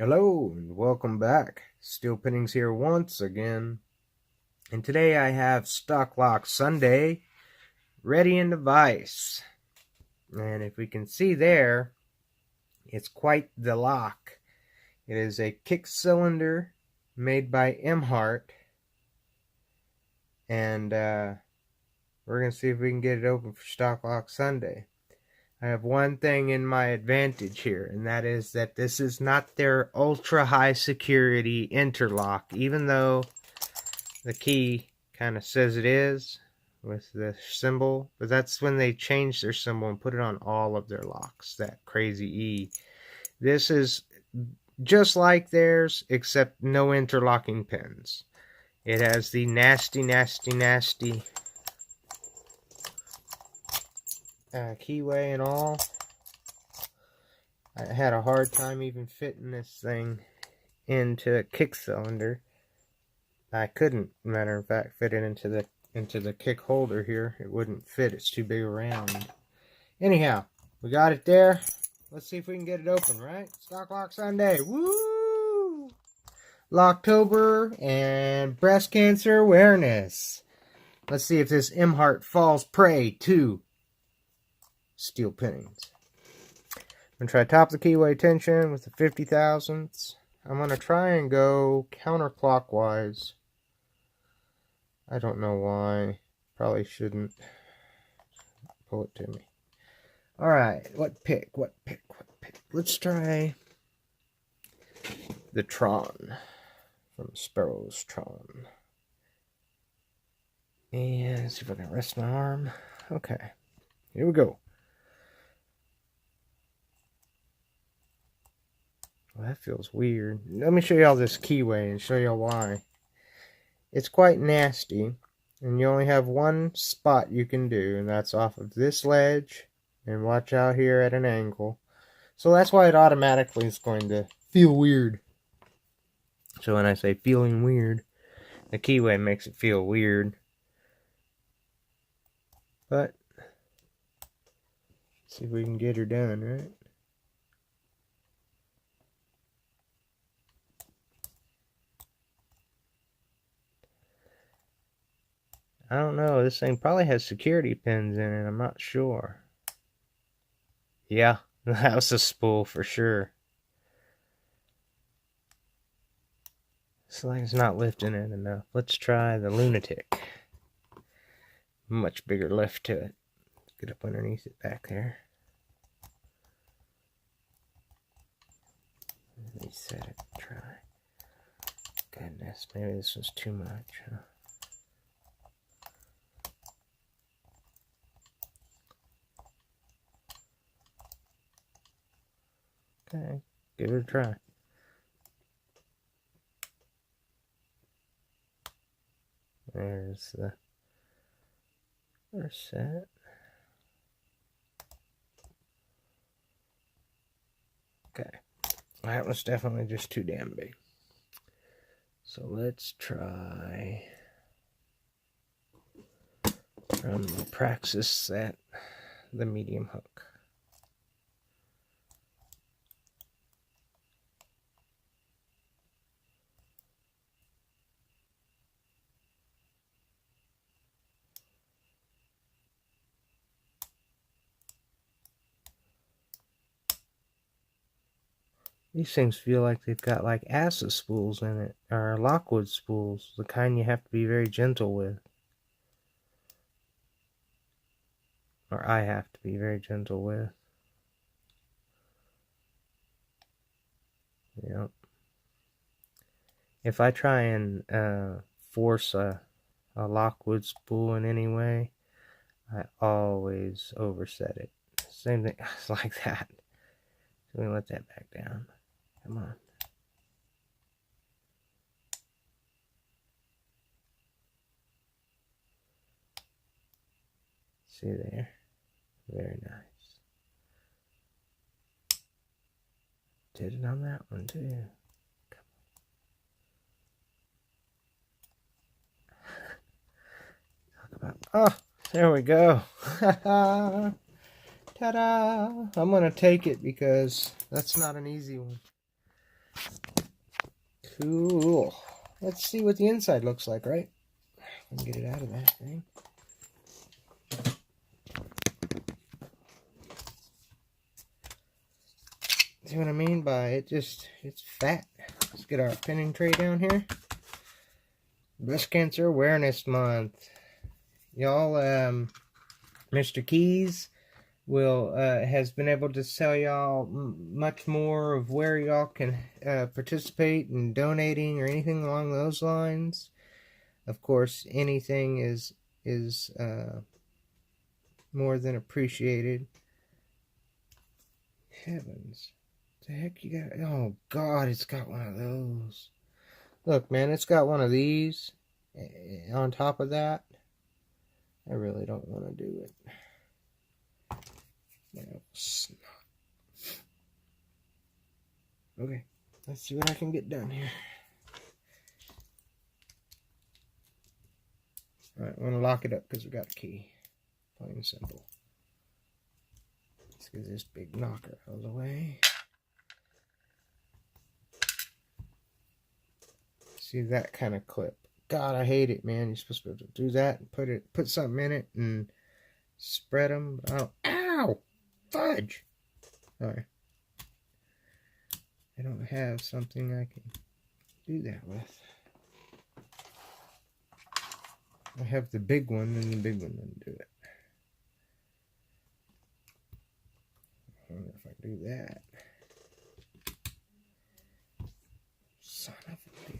Hello and welcome back. Steel Pinnings here once again. And today I have Stock Lock Sunday ready in the vise. And if we can see there, it's quite the lock. It is a kick cylinder made by Emhart. And we're going to see if we can get it open for Stock Lock Sunday. I have one thing in my advantage here, and that is that this is not their ultra high security interlock, even though the key kind of says it is with the symbol, but that's when they changed their symbol and put it on all of their locks, that crazy E. This is just like theirs, except no interlocking pins. It has the nasty keyway and all. I had a hard time even fitting this thing into a kick cylinder. I couldn't, matter of fact, fit it into the kick holder here. It wouldn't fit. It's too big around. Anyhow, we got it there. Let's see if we can get it open, right? Stock Lock Sunday. Woo! Locktober and breast cancer awareness. Let's see if this Emhart falls prey to steel pinnings. I'm going to try to top the keyway tension with the 50 thousandths. I'm going to try and go counterclockwise. I don't know why. Probably shouldn't. Pull it to me. Alright, what pick? Let's try the Tron from Sparrow's Tron. And see if I can rest my arm. Okay, here we go. Well, that feels weird. Let me show y'all this keyway and show y'all why. It's quite nasty, and you only have one spot you can do, and that's off of this ledge, and watch out here at an angle. So that's why it automatically is going to feel weird. So when I say feeling weird, the keyway makes it feel weird. But, let's see if we can get her done, right? I don't know. This thing probably has security pins in it. I'm not sure. Yeah, that was a spool for sure. It's like it's not lifting it enough. Let's try the Lunatic. Much bigger lift to it. Get up underneath it back there. Reset it. Try. Goodness, maybe this was too much, huh? Okay, give it a try. There's the first set. Okay, that was definitely just too damn big. So let's try from the Praxis set, the medium hook. These things feel like they've got like acid spools in it, or Lockwood spools, the kind you have to be very gentle with. Or I have to be very gentle with. Yep. If I try and force a Lockwood spool in any way, I always overset it. Same thing, it's like that. So we let that back down. Come on. See there? Very nice. Did it on that one too. Talk about, oh, there we go. Ta-da! I'm gonna take it because that's not an easy one. Cool. Let's see what the inside looks like, right? Let me get it out of that thing. See what I mean by it's fat. Let's get our pinning tray down here. Breast Cancer Awareness Month. Y'all, Mr. Keys has been able to tell y'all much more of where y'all can participate in donating or anything along those lines. Of course, anything is more than appreciated. Heavens. What the heck you got? Oh, God, it's got one of those. Look, man, it's got one of these on top of that. I really don't want to do it. No, snot. Okay, let's see what I can get done here. Alright, I'm going to lock it up because we got a key. Plain and simple. Let's get this big knocker out of the way. See that kind of clip. God, I hate it, man. You're supposed to be able to do that and put something in it and spread them. Oh, ow! Fudge! Sorry. I don't have something I can do that with. I have the big one, and the big one doesn't do it. I wonder if I can do that. Son of a bitch.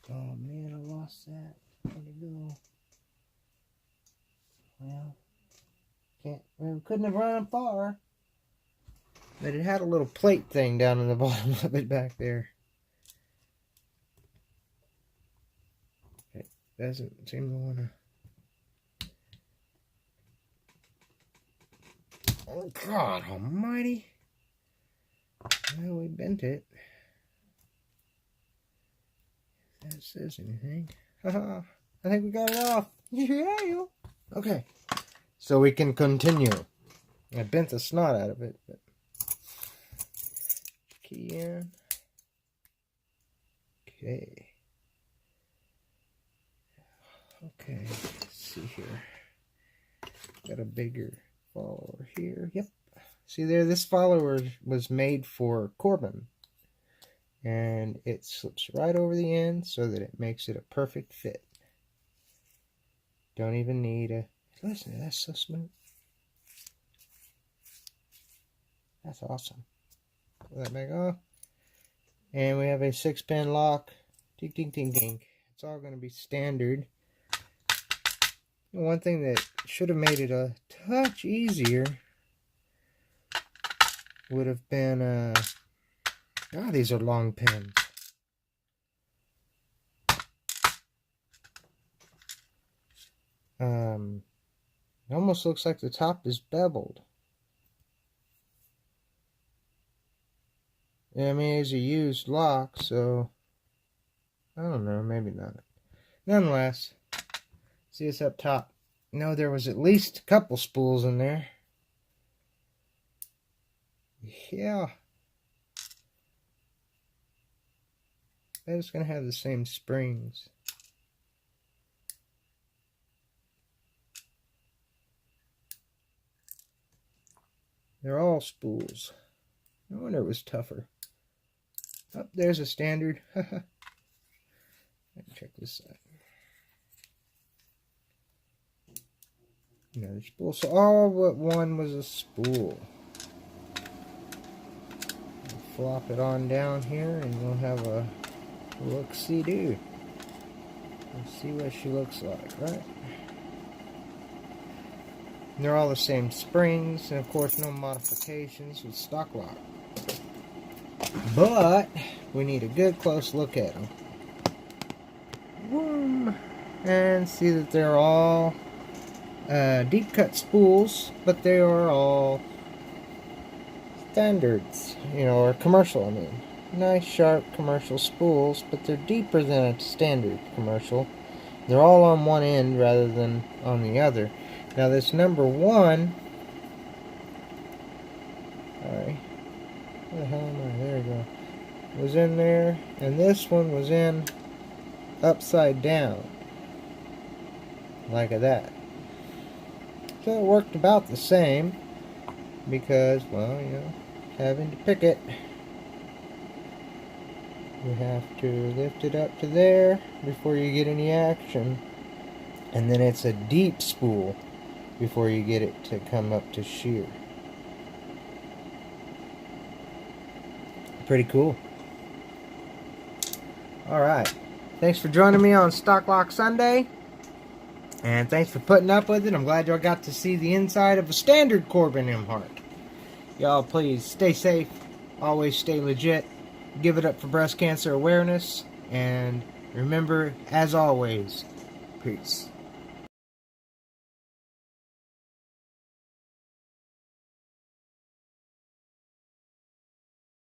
Oh man, I lost that. Where'd it go? Well, we couldn't have run far. But it had a little plate thing down in the bottom of it back there. It doesn't seem to want to. Oh God almighty. Well, we bent it. If that says anything. Haha, I think we got it off. Yeah. Okay. So we can continue. I bent the snot out of it, but key in. Okay. Okay, let's see here. Got a bigger follower here. Yep. See there, this follower was made for Corbin. And it slips right over the end so that it makes it a perfect fit. Don't even need a... Listen, that's so smooth. That's awesome. Pull that back off. And we have a 6-pin lock. Ding, ding, ding, ding. It's all going to be standard. One thing that should have made it a touch easier would have been, God, these are long pins. It almost looks like the top is beveled. Yeah, I mean, it's a used lock, so I don't know, maybe not. Nonetheless, see this up top. No, there was at least a couple spools in there. Yeah. Bet it's going to have the same springs. They're all spools. I wonder if it was tougher. Oh, there's a standard. Check this out. Another spool. So all but one was a spool. Flop it on down here and we'll have a look-see-do. Let's see what she looks like, right? And they're all the same springs, and of course no modifications with stock lock. But we need a good close look at them. Boom. And see that they're all deep cut spools, but they are all standards, or commercial, I mean. Nice sharp commercial spools, but they're deeper than a standard commercial. They're all on one end rather than on the other. Now this number 1, sorry, where the hell am I? There we go. was in there, and this one was in upside down, like that. So it worked about the same, because, well, you know, having to pick it. You have to lift it up to there before you get any action. And then it's a deep spool before you get it to come up to shear. Pretty cool. Alright. Thanks for joining me on Stock Lock Sunday. And thanks for putting up with it. I'm glad y'all got to see the inside of a standard Corbin Emhart. Y'all please stay safe. Always stay legit. Give it up for breast cancer awareness. And remember, as always, peace.